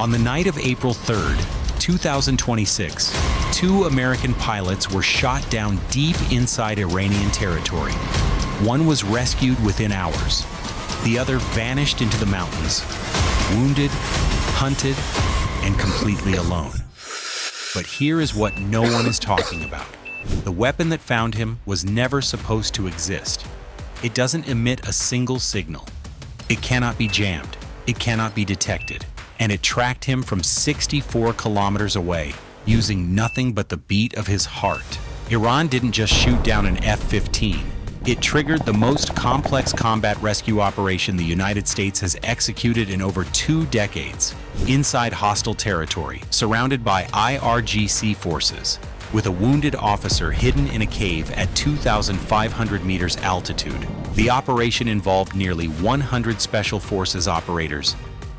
On the night of April 3rd, 2026, two American pilots were shot down deep inside Iranian territory. One was rescued within hours. The other vanished into the mountains, wounded, hunted, and completely alone. But here is what no one is talking about. The weapon that found him was never supposed to exist. It doesn't emit a single signal. It cannot be jammed. It cannot be detected. And it tracked him from 64 kilometers away, using nothing but the beat of his heart. Iran didn't just shoot down an F-15. It triggered the most complex combat rescue operation the United States has executed in over 2 decades, inside hostile territory, surrounded by IRGC forces, with a wounded officer hidden in a cave at 2,500 meters altitude. The operation involved nearly 100 Special Forces operators,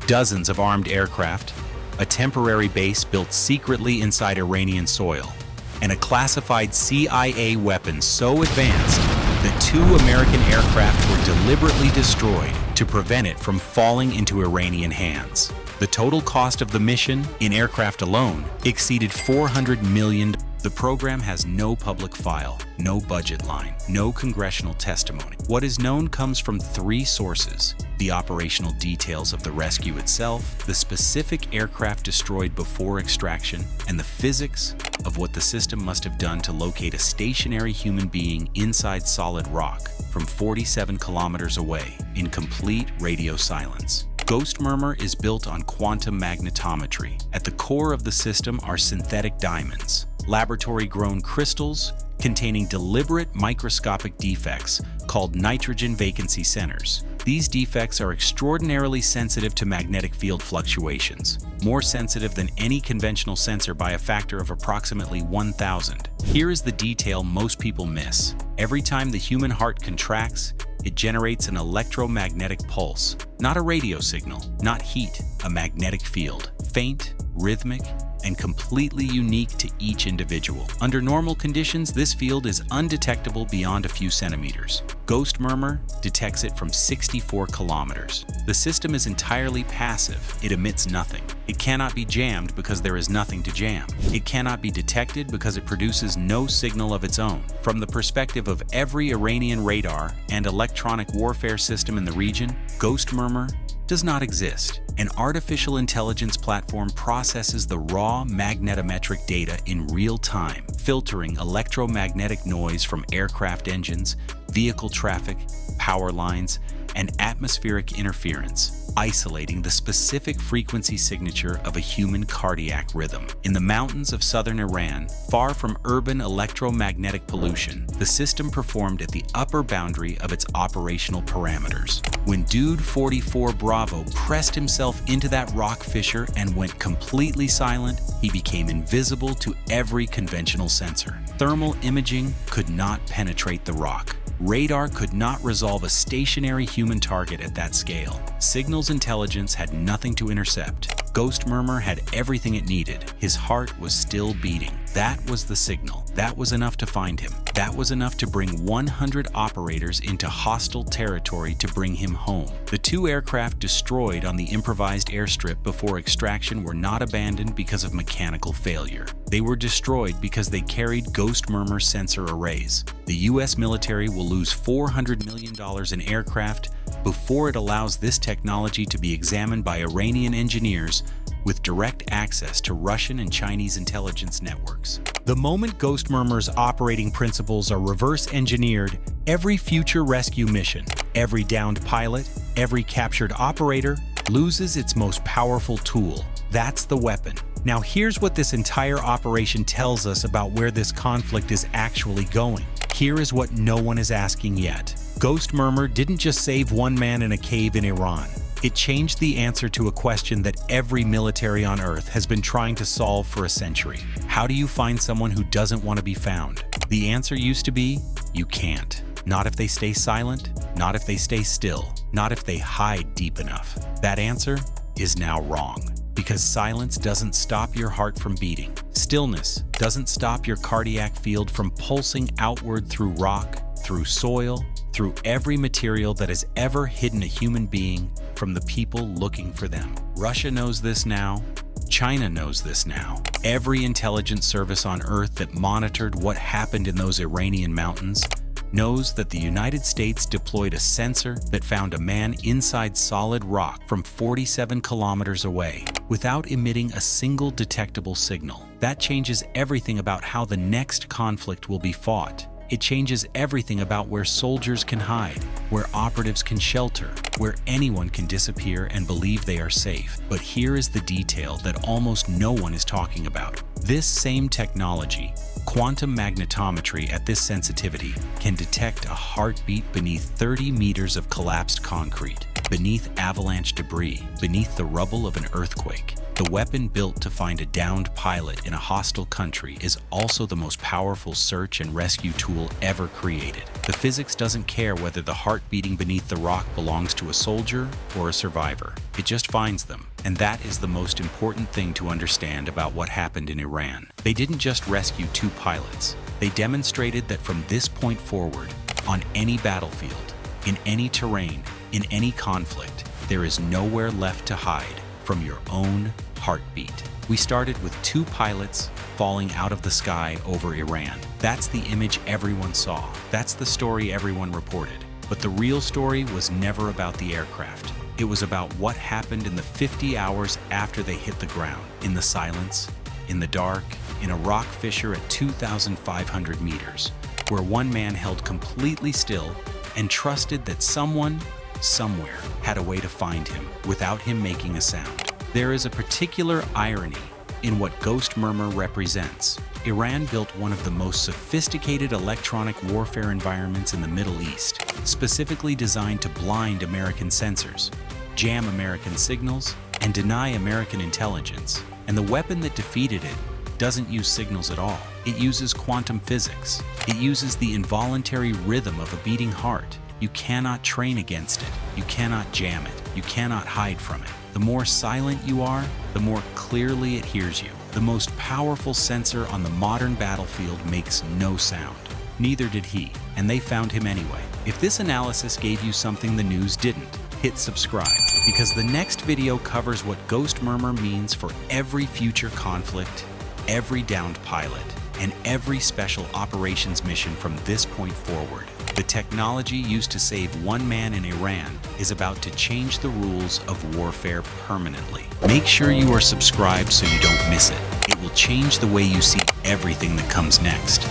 dozens of armed aircraft, a temporary base built secretly inside Iranian soil, and a classified CIA weapon so advanced that 2 American aircraft were deliberately destroyed to prevent it from falling into Iranian hands. The total cost of the mission, in aircraft alone, exceeded $400 million. The program has no public file, no budget line, no congressional testimony. What is known comes from 3 sources: the operational details of the rescue itself, the specific aircraft destroyed before extraction, and the physics of what the system must have done to locate a stationary human being inside solid rock from 47 kilometers away in complete radio silence. Ghost Murmur is built on quantum magnetometry. At the core of the system are synthetic diamonds, laboratory-grown crystals containing deliberate microscopic defects called nitrogen vacancy centers. These defects are extraordinarily sensitive to magnetic field fluctuations, more sensitive than any conventional sensor by a factor of approximately 1,000. Here is the detail most people miss. Every time the human heart contracts, it generates an electromagnetic pulse, not a radio signal, not heat, a magnetic field, faint, rhythmic, and completely unique to each individual. Under normal conditions, this field is undetectable beyond a few centimeters. Ghost Murmur detects it from 64 kilometers. The system is entirely passive. It emits nothing. It cannot be jammed because there is nothing to jam. It cannot be detected because it produces no signal of its own. From the perspective of every Iranian radar and electronic warfare system in the region, Ghost Murmur does not exist. An artificial intelligence platform processes the raw magnetometric data in real time, filtering electromagnetic noise from aircraft engines, vehicle traffic, power lines, and atmospheric interference, isolating the specific frequency signature of a human cardiac rhythm. In the mountains of southern Iran, far from urban electromagnetic pollution, the system performed at the upper boundary of its operational parameters. When Dude 44 Bravo pressed himself into that rock fissure and went completely silent, he became invisible to every conventional sensor. Thermal imaging could not penetrate the rock. Radar could not resolve a stationary human target at that scale. Signals intelligence had nothing to intercept. Ghost Murmur had everything it needed. His heart was still beating. That was the signal. That was enough to find him. That was enough to bring 100 operators into hostile territory to bring him home. The 2 aircraft destroyed on the improvised airstrip before extraction were not abandoned because of mechanical failure. They were destroyed because they carried Ghost Murmur sensor arrays. The US military will lose $400 million in aircraft before it allows this technology to be examined by Iranian engineers with direct access to Russian and Chinese intelligence networks. The moment Ghost Murmur's operating principles are reverse engineered, every future rescue mission, every downed pilot, every captured operator loses its most powerful tool. That's the weapon. Now here's what this entire operation tells us about where this conflict is actually going. Here is what no one is asking yet. Ghost Murmur didn't just save one man in a cave in Iran. It changed the answer to a question that every military on Earth has been trying to solve for a century. How do you find someone who doesn't want to be found? The answer used to be, you can't. Not if they stay silent, not if they stay still, not if they hide deep enough. That answer is now wrong. Because silence doesn't stop your heart from beating. Stillness doesn't stop your cardiac field from pulsing outward through rock, through soil, through every material that has ever hidden a human being from the people looking for them. Russia knows this now. China knows this now. Every intelligence service on Earth that monitored what happened in those Iranian mountains knows that the United States deployed a sensor that found a man inside solid rock from 47 kilometers away without emitting a single detectable signal. That changes everything about how the next conflict will be fought. It changes everything about where soldiers can hide, where operatives can shelter, where anyone can disappear and believe they are safe. But here is the detail that almost no one is talking about. This same technology, quantum magnetometry at this sensitivity, can detect a heartbeat beneath 30 meters of collapsed concrete, beneath avalanche debris, beneath the rubble of an earthquake. The weapon built to find a downed pilot in a hostile country is also the most powerful search and rescue tool ever created. The physics doesn't care whether the heart beating beneath the rock belongs to a soldier or a survivor. It just finds them. And that is the most important thing to understand about what happened in Iran. They didn't just rescue 2 pilots. They demonstrated that from this point forward, on any battlefield, in any terrain, in any conflict, there is nowhere left to hide from your own heartbeat. We started with 2 pilots falling out of the sky over Iran. That's the image everyone saw. That's the story everyone reported. But the real story was never about the aircraft. It was about what happened in the 50 hours after they hit the ground, in the silence, in the dark, in a rock fissure at 2,500 meters, where one man held completely still and trusted that someone, somewhere, had a way to find him without him making a sound. There is a particular irony in what Ghost Murmur represents. Iran built one of the most sophisticated electronic warfare environments in the Middle East, specifically designed to blind American sensors, jam American signals, and deny American intelligence. And the weapon that defeated it doesn't use signals at all. It uses quantum physics. It uses the involuntary rhythm of a beating heart. You cannot train against it. You cannot jam it. You cannot hide from it. The more silent you are, the more clearly it hears you. The most powerful sensor on the modern battlefield makes no sound. Neither did he, and they found him anyway. If this analysis gave you something the news didn't, hit subscribe, because the next video covers what Ghost Murmur means for every future conflict, every downed pilot, and every special operations mission from this point forward. The technology used to save one man in Iran is about to change the rules of warfare permanently. Make sure you are subscribed so you don't miss it. It will change the way you see everything that comes next.